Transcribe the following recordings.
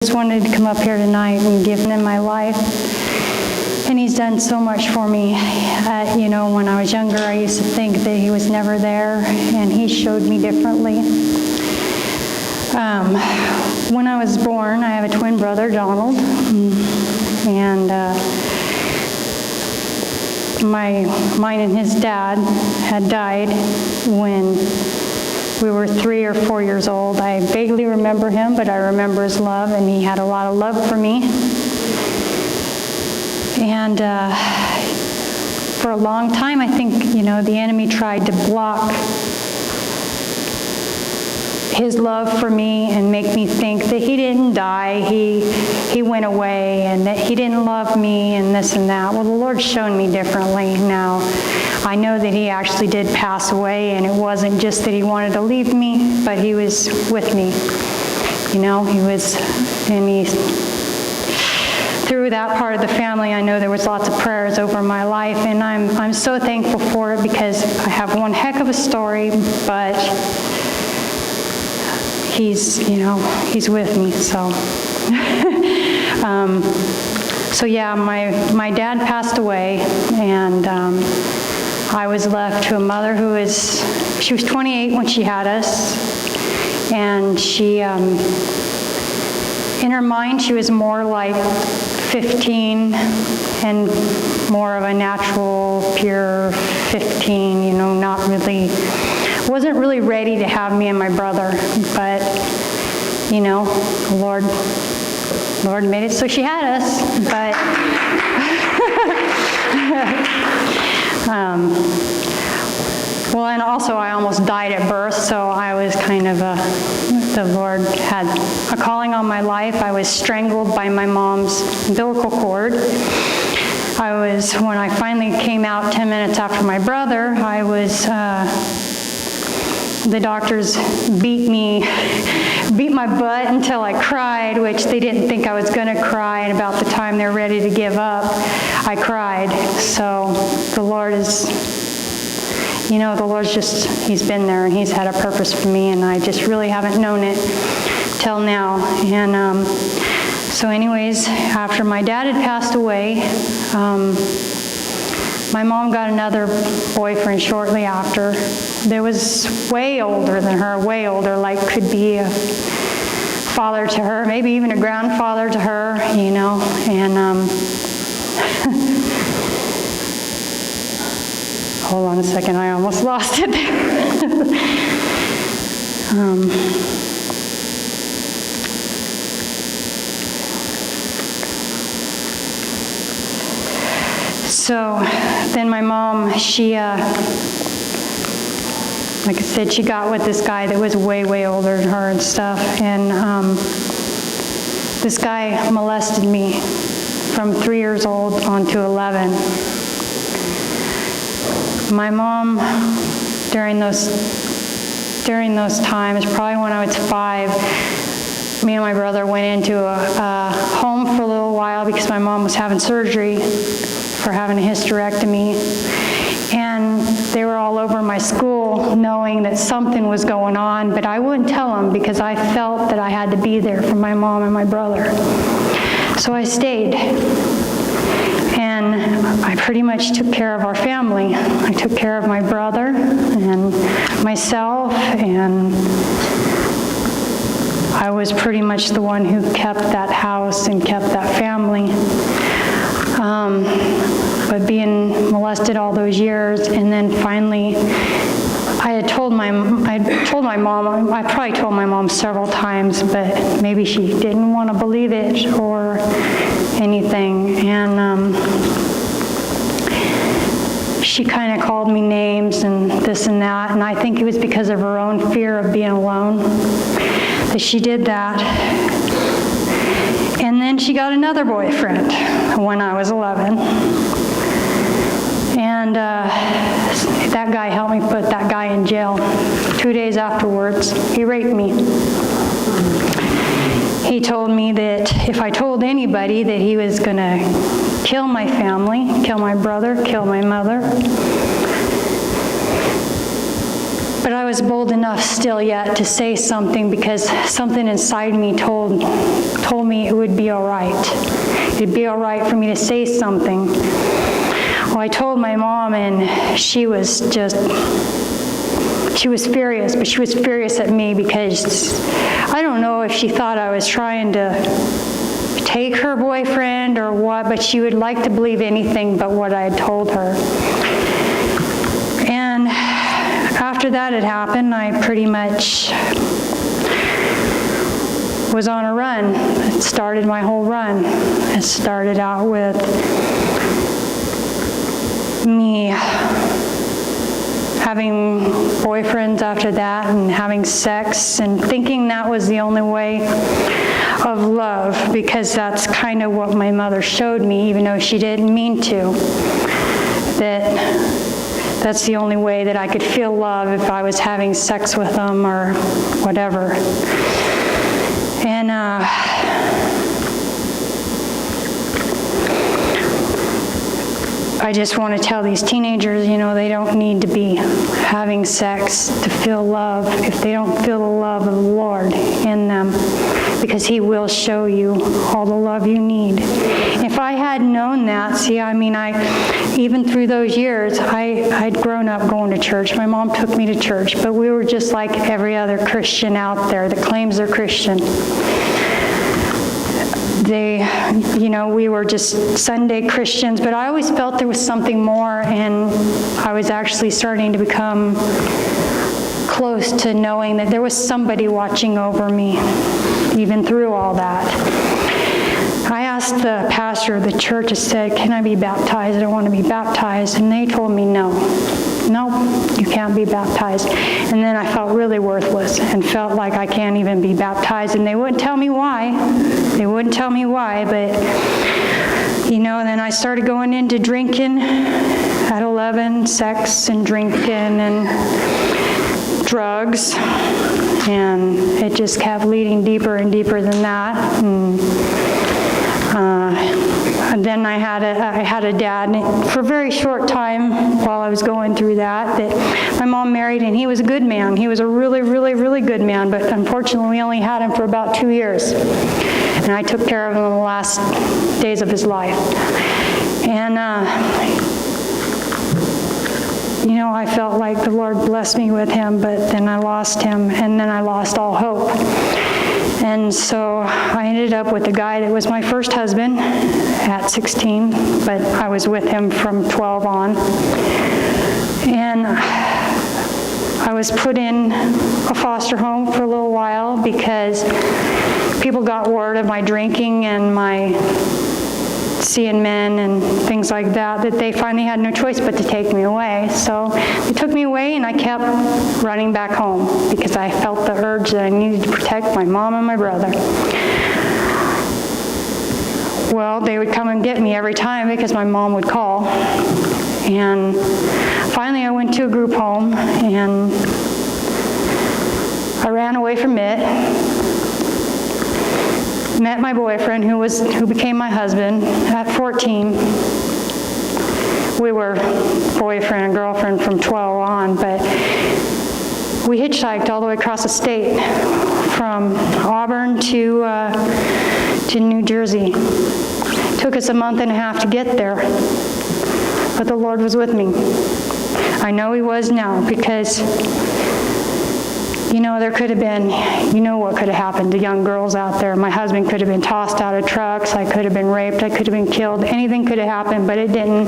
Just wanted to come up here tonight and give him my life. And he's done so much for me. When I was younger, I used to think that he was never there, and he showed me differently. When I was born, I have a twin brother, Donald, and mine and his dad had died when we were 3 or 4 years old. I vaguely remember him, but I remember his love, and he had a lot of love for me. And for a long time, I think, the enemy tried to block his love for me and make me think that he didn't die, he went away, and that he didn't love me, and this and that. Well, the Lord's shown me differently now. I know that he actually did pass away, and it wasn't just that he wanted to leave me, but he was with me. Through that part of the family, I know there was lots of prayers over my life, and I'm so thankful for it, because I have one heck of a story, but he's with me, so. My dad passed away, and I was left to a mother she was 28 when she had us, and she, in her mind, she was more like 15 and more of a natural, pure 15, wasn't really ready to have me and my brother, but, the Lord made it so she had us, but, and also I almost died at birth, so I was kind of the Lord had a calling on my life. I was strangled by my mom's umbilical cord. When I finally came out 10 minutes after my brother, the doctors beat my butt until I cried, which they didn't think I was going to cry, and about the time they're ready to give up, I cried. So the Lord he's been there, and he's had a purpose for me, and I just really haven't known it till now. And so anyways, after my dad had passed away, my mom got another boyfriend shortly after. That was way older than her, way older, like could be a father to her, maybe even a grandfather to her, and hold on a second, I almost lost it there. So then my mom, like I said, she got with this guy that was way, way older than her and stuff. And this guy molested me from 3 years old on to 11. My mom, during those times, probably when I was 5, me and my brother went into a home for a little while because my mom was having surgery for having a hysterectomy. And they were all over my school knowing that something was going on, but I wouldn't tell them because I felt that I had to be there for my mom and my brother. So I stayed. And I pretty much took care of our family. I took care of my brother and myself, and I was pretty much the one who kept that house and kept that family. But being molested all those years, and then finally, I told my mom, I probably told my mom several times, but maybe she didn't want to believe it or anything. And she kind of called me names and this and that, and I think it was because of her own fear of being alone that she did that. And then she got another boyfriend when I was 11. And that guy helped me put that guy in jail. 2 days afterwards, he raped me. He told me that if I told anybody that he was going to kill my family, kill my brother, kill my mother. But I was bold enough still yet to say something because something inside me told me it would be all right. It'd be all right for me to say something. Well, I told my mom, and she was furious, but she was furious at me because I don't know if she thought I was trying to take her boyfriend or what, but she would like to believe anything but what I had told her. And after that had happened, I pretty much was on a run. It started my whole run. It started out with me having boyfriends after that and having sex and thinking that was the only way of love, because that's kind of what my mother showed me, even though she didn't mean to, that's the only way that I could feel love, if I was having sex with them or whatever. And I just want to tell these teenagers, they don't need to be having sex to feel love if they don't feel the love of the Lord in them, because He will show you all the love you need. If I had known that, even through those years, I'd grown up going to church. My mom took me to church, but we were just like every other Christian out there that claims they're Christian. We were just Sunday Christians, but I always felt there was something more, and I was actually starting to become close to knowing that there was somebody watching over me, even through all that. I asked the pastor of the church, I said, "Can I be baptized? I want to be baptized." And they told me no. Nope, you can't be baptized. And then I felt really worthless and felt like I can't even be baptized. And they wouldn't tell me why. But, then I started going into drinking at 11, sex and drinking and drugs. And it just kept leading deeper and deeper than that. And then I had a dad for a very short time while I was going through that my mom married, and he was a good man. He was a really, really, really good man, but unfortunately we only had him for about 2 years. And I took care of him in the last days of his life. And, I felt like the Lord blessed me with him, but then I lost him, and then I lost all hope. And so I ended up with a guy that was my first husband at 16, but I was with him from 12 on. And I was put in a foster home for a little while because people got word of my drinking and my seeing men and things like that they finally had no choice but to take me away. So they took me away, and I kept running back home because I felt the urge that I needed to protect my mom and my brother. Well, they would come and get me every time because my mom would call. And finally I went to a group home, and I ran away from it. Met my boyfriend, who became my husband at 14. We were boyfriend and girlfriend from 12 on, but we hitchhiked all the way across the state from Auburn to New Jersey. Took us a month and a half to get there, but the Lord was with me. I know He was now, because there could have been, what could have happened to young girls out there. My husband could have been tossed out of trucks. I could have been raped. I could have been killed. Anything could have happened, but it didn't.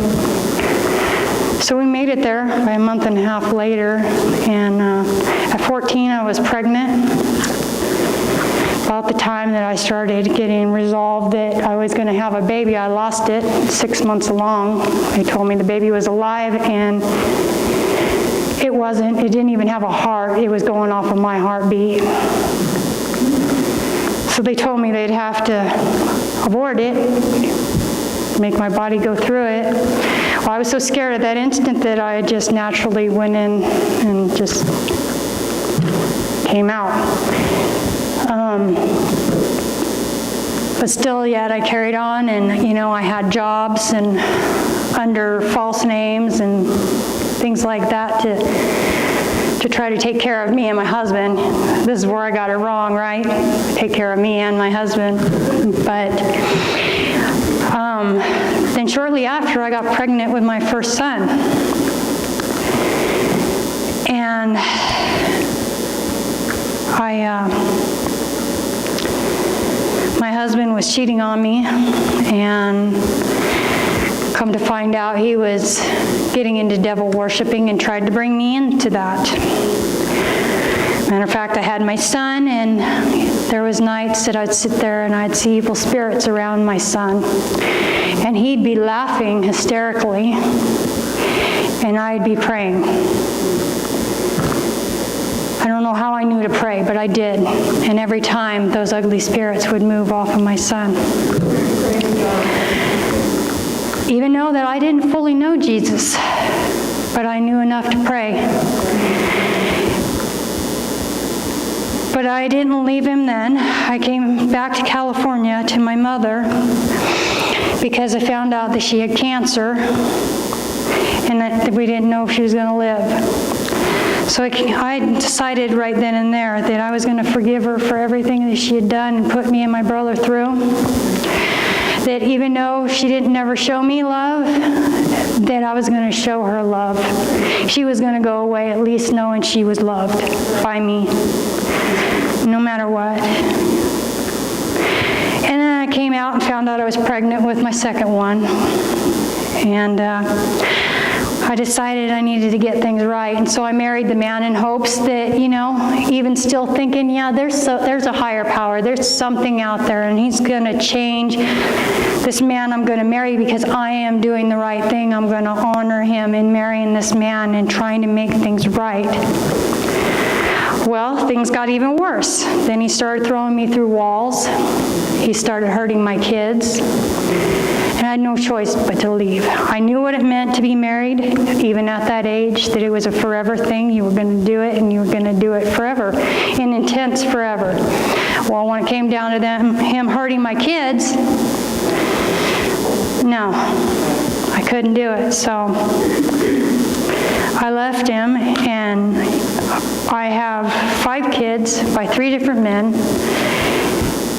So we made it there by a month and a half later. And at 14, I was pregnant. About the time that I started getting resolved that I was going to have a baby, I lost it 6 months along. They told me the baby was alive, and it wasn't. It didn't even have a heart. It was going off of my heartbeat. So they told me they'd have to abort it, make my body go through it. Well, I was so scared at that instant that I just naturally went in and just came out. But still, yet I carried on, and I had jobs and under false names and things like that to try to take care of me and my husband. This is where I got it wrong, right? Take care of me and my husband. But then shortly after, I got pregnant with my first son. And my husband was cheating on me, and come to find out he was getting into devil worshiping and tried to bring me into that. Matter of fact, I had my son, and there was nights that I'd sit there and I'd see evil spirits around my son, and he'd be laughing hysterically, and I'd be praying. I don't know how I knew to pray, but I did. And every time, those ugly spirits would move off of my son. Even though that I didn't fully know Jesus, but I knew enough to pray. But I didn't leave him then. I came back to California to my mother because I found out that she had cancer and that we didn't know if she was going to live. So I decided right then and there that I was going to forgive her for everything that she had done and put me and my brother through. That even though she didn't never show me love, that I was going to show her love. She was going to go away at least knowing she was loved by me, no matter what. And then I came out and found out I was pregnant with my second one. And I decided I needed to get things right, and so I married the man in hopes that, even still thinking, yeah, there's a higher power, there's something out there, and he's going to change this man I'm going to marry because I am doing the right thing. I'm going to honor him in marrying this man and trying to make things right. Well, things got even worse. Then he started throwing me through walls. He started hurting my kids. And I had no choice but to leave. I knew what it meant to be married, even at that age, that it was a forever thing. You were going to do it, and you were going to do it forever, in intense forever. Well, when it came down to him hurting my kids, no, I couldn't do it. So I left him, and I have 5 kids by 3 different men.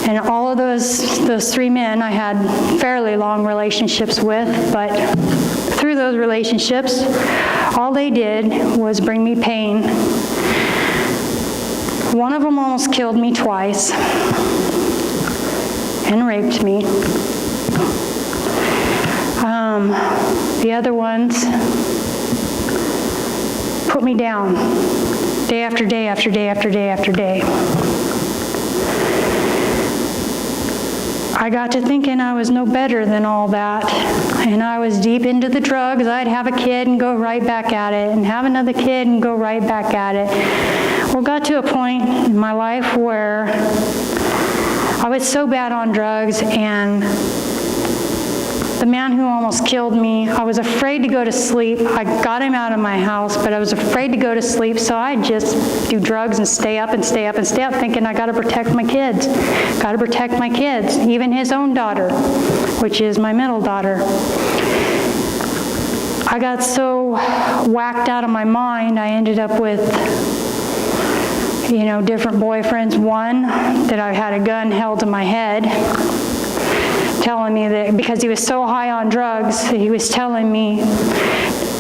And all of those 3 men I had fairly long relationships with, but through those relationships, all they did was bring me pain. One of them almost killed me twice and raped me. The other ones put me down day after day after day after day after day. I got to thinking I was no better than all that, and I was deep into the drugs. I'd have a kid and go right back at it, and have another kid and go right back at it. Well, got to a point in my life where I was so bad on drugs, and the man who almost killed me, I was afraid to go to sleep. I got him out of my house, but I was afraid to go to sleep, so I'd just do drugs and stay up and stay up and stay up, thinking I got to protect my kids. Got to protect my kids, even his own daughter, which is my middle daughter. I got so whacked out of my mind, I ended up with different boyfriends. One that I had a gun held to my head, telling me that because he was so high on drugs, he was telling me,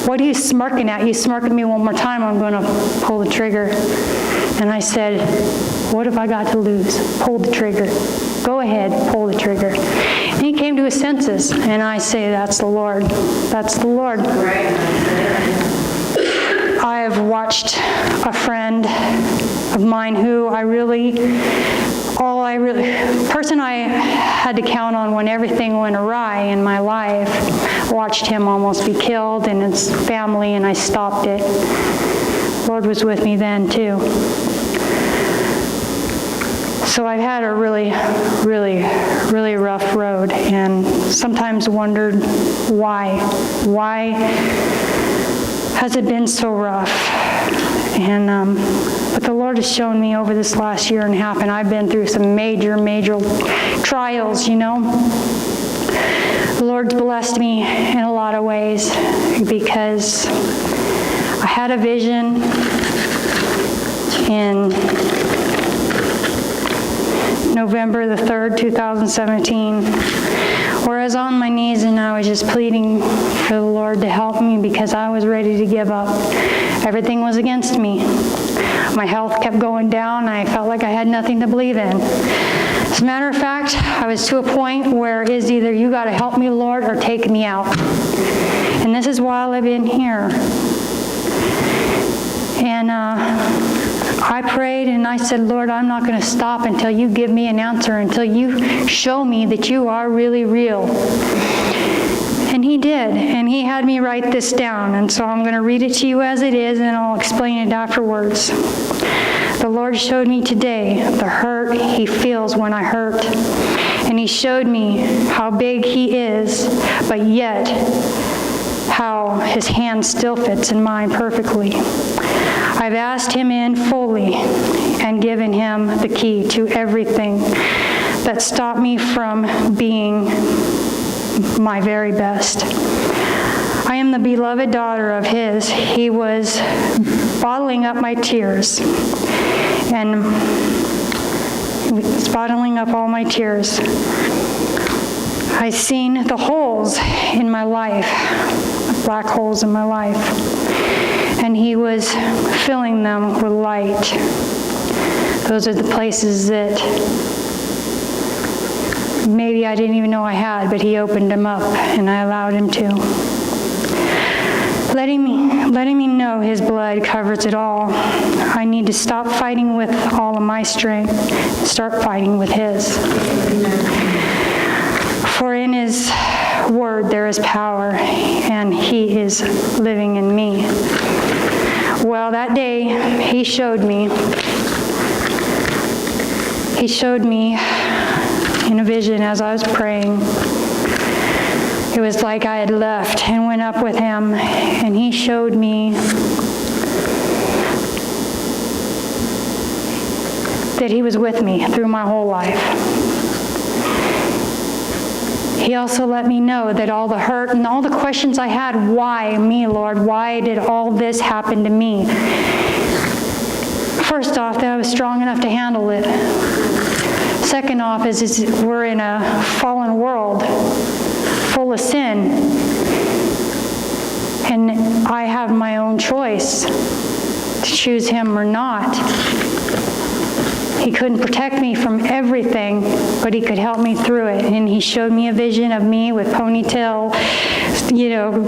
"What are you smirking at? You smirk at me one more time, I'm going to pull the trigger." And I said, "What have I got to lose? Pull the trigger. Go ahead, pull the trigger." And he came to his senses, and I say, "That's the Lord. That's the Lord." I have watched a friend of mine who person I had to count on when everything went awry in my life, watched him almost be killed and his family, and I stopped it. Lord was with me then too. So I've had a really, really, really rough road, and sometimes wondered why. Why has it been so rough? And but the Lord has shown me over this last year and a half, and I've been through some major, major trials, The Lord's blessed me in a lot of ways because I had a vision in November the 3rd, 2017, where I was on my knees and I was just pleading for the Lord to help me because I was ready to give up. Everything was against me. My health kept going down. I felt like I had nothing to believe in. As a matter of fact, I was to a point where it's either you got to help me, Lord, or take me out. And this is while I've been here. And I prayed and I said, Lord, I'm not going to stop until you give me an answer, until you show me that you are really real. And he did, and he had me write this down. And so I'm going to read it to you as it is, and I'll explain it afterwards. The Lord showed me today the hurt he feels when I hurt. And he showed me how big he is, but yet how his hand still fits in mine perfectly. I've asked him in fully and given him the key to everything that stopped me from being my very best. I am the beloved daughter of his. He was bottling up my tears, and bottling up all my tears. I seen the holes in my life, black holes in my life, and he was filling them with light. Those are the places that maybe I didn't even know I had, but he opened them up, and I allowed him to. Letting me know his blood covers it all. I need to stop fighting with all of my strength and start fighting with his. For in his word there is power, and he is living in me. Well, that day he showed me in a vision as I was praying. It was like I had left and went up with him, and he showed me that he was with me through my whole life. He also let me know that all the hurt and all the questions I had, why me, Lord? Why did all this happen to me? First off, that I was strong enough to handle it. Second off is we're in a fallen world full of sin, and I have my own choice to choose him or not. He couldn't protect me from everything, but he could help me through it. And he showed me a vision of me with ponytail,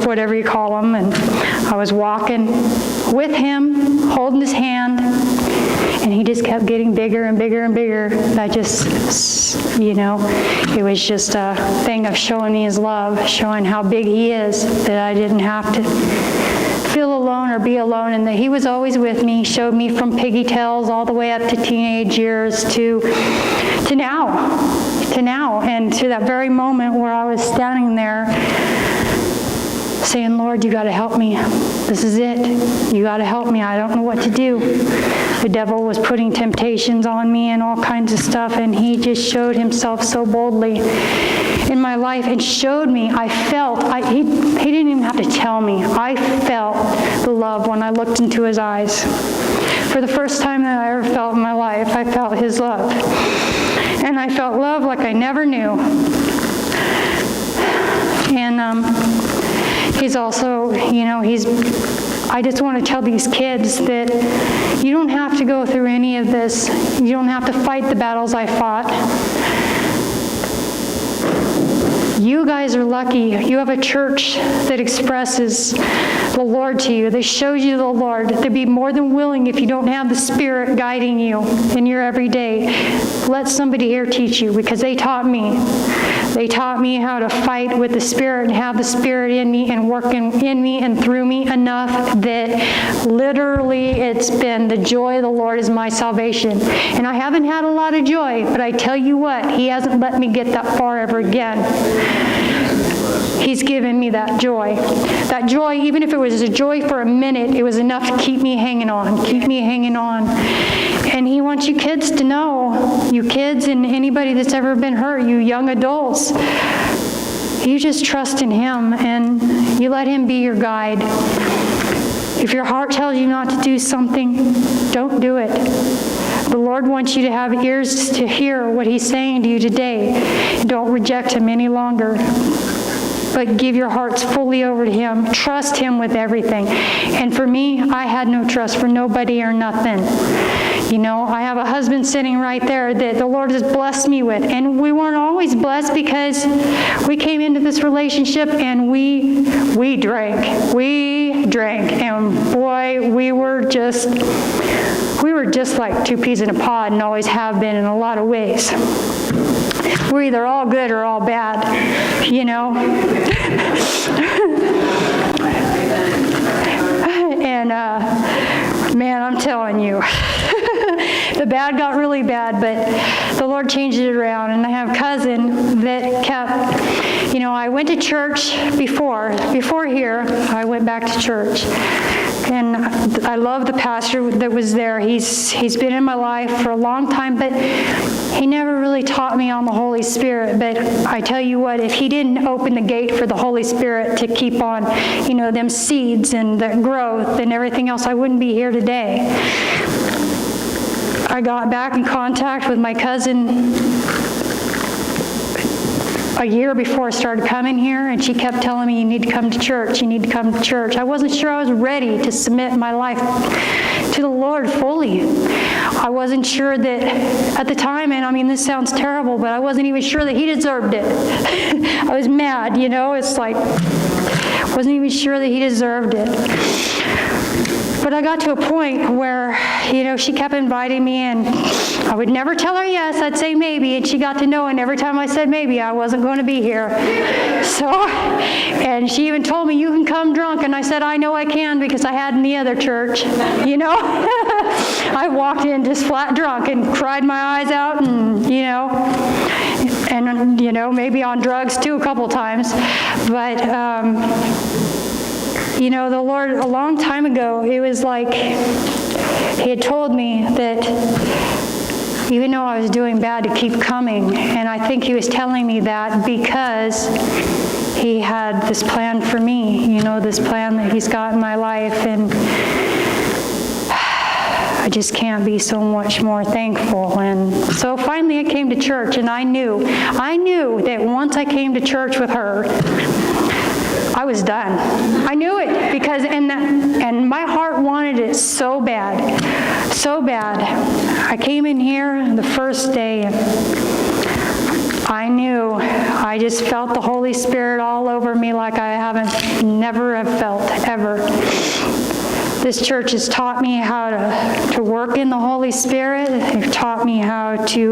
whatever you call them. And I was walking with him, holding his hand, and he just kept getting bigger and bigger and bigger. That just, it was just a thing of showing me his love, showing how big he is, that I didn't have to feel alone or be alone, and that he was always with me. He showed me from piggy tails all the way up to teenage years to now, and to that very moment where I was standing there saying, Lord, you got to help me. This is it. You got to help me. I don't know what to do. The devil was putting temptations on me and all kinds of stuff, and he just showed himself so boldly in my life and showed me. I felt, he didn't even have to tell me. I felt the love when I looked into his eyes. For the first time that I ever felt in my life, I felt his love. And I felt love like I never knew. And he's also, I just want to tell these kids that you don't have to go through any of this. You don't have to fight the battles I fought. You guys are lucky. You have a church that expresses the Lord to you, that shows you the Lord. They'd be more than willing, if you don't have the Spirit guiding you in your everyday, let somebody here teach you, because they taught me. They taught me how to fight with the Spirit and have the Spirit in me and working in me and through me enough that literally it's been the joy of the Lord is my salvation. And I haven't had a lot of joy, but I tell you what, he hasn't let me get that far ever again. He's given me that joy. That joy, even if it was a joy for a minute, it was enough to keep me hanging on, And he wants you kids to know, you kids and anybody that's ever been hurt, you young adults, you just trust in him and you let him be your guide. If your heart tells you not to do something, don't do it. The Lord wants you to have ears to hear what He's saying to you today. Don't reject Him any longer, but give your hearts fully over to Him. Trust Him with everything. And for me, I had no trust for nobody or nothing. I have a husband sitting right there that the Lord has blessed me with. And we weren't always blessed because we came into this relationship and we drank. We drank. And boy, we were just like two peas in a pod and always have been in a lot of ways. We're either all good or all bad, And man, I'm telling you, the bad got really bad, but the Lord changed it around. And I have a cousin that kept, I went to church before here, I went back to church. And I love the pastor that was there. He's been in my life for a long time, but he never really taught me on the Holy Spirit. But I tell you what, if he didn't open the gate for the Holy Spirit to keep on, them seeds and the growth and everything else, I wouldn't be here today. I got back in contact with my cousin a year before I started coming here, and she kept telling me, you need to come to church, you need to come to church. I wasn't sure I was ready to submit my life to the Lord fully. I wasn't sure that at the time, and this sounds terrible, but I wasn't even sure that he deserved it. I was mad, it's like, wasn't even sure that he deserved it. But I got to a point where, she kept inviting me, and I would never tell her yes, I'd say maybe, and she got to know, and every time I said maybe, I wasn't going to be here. And she even told me, you can come drunk, and I said, I know I can, because I had in the other church, I walked in just flat drunk and cried my eyes out, and, maybe on drugs too a couple times, but, the Lord, a long time ago, it was like He had told me that even though I was doing bad, to keep coming. And I think He was telling me that because He had this plan for me, this plan that He's got in my life. And I just can't be so much more thankful. And so finally I came to church, and I knew that once I came to church with her, I was done. I knew it because, and my heart wanted it so bad, so bad. I came in here the first day, and I just felt the Holy Spirit all over me like I never have felt, ever. This church has taught me how to work in the Holy Spirit. They've taught me how to,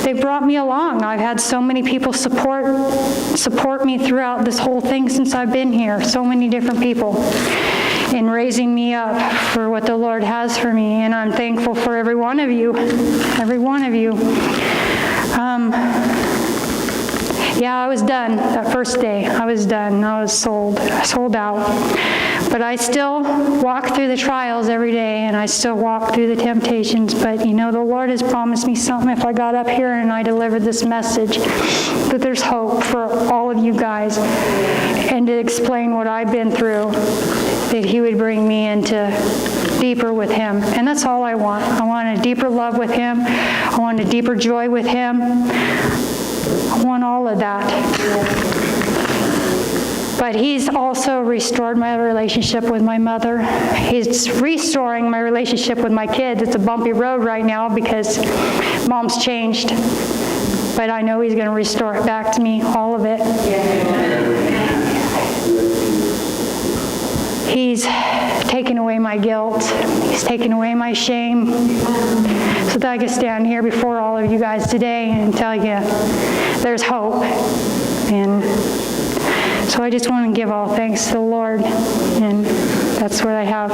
they've brought me along. I've had so many people support me throughout this whole thing since I've been here. So many different people in raising me up for what the Lord has for me. And I'm thankful for every one of you. Every one of you. Yeah, I was done that first day. I was done. I was sold out. But I still walk through the trials every day, and I still walk through the temptations. But the Lord has promised me something if I got up here and I delivered this message, that there's hope for all of you guys, and to explain what I've been through, that He would bring me into deeper with Him. And that's all I want. I want a deeper love with Him. I want a deeper joy with Him. I want all of that. But He's also restored my relationship with my mother. He's restoring my relationship with my kids. It's a bumpy road right now because Mom's changed. But I know He's going to restore it back to me, all of it. He's taken away my guilt. He's taken away my shame. So that I can stand here before all of you guys today and tell you there's hope. And so I just want to give all thanks to the Lord. And that's what I have.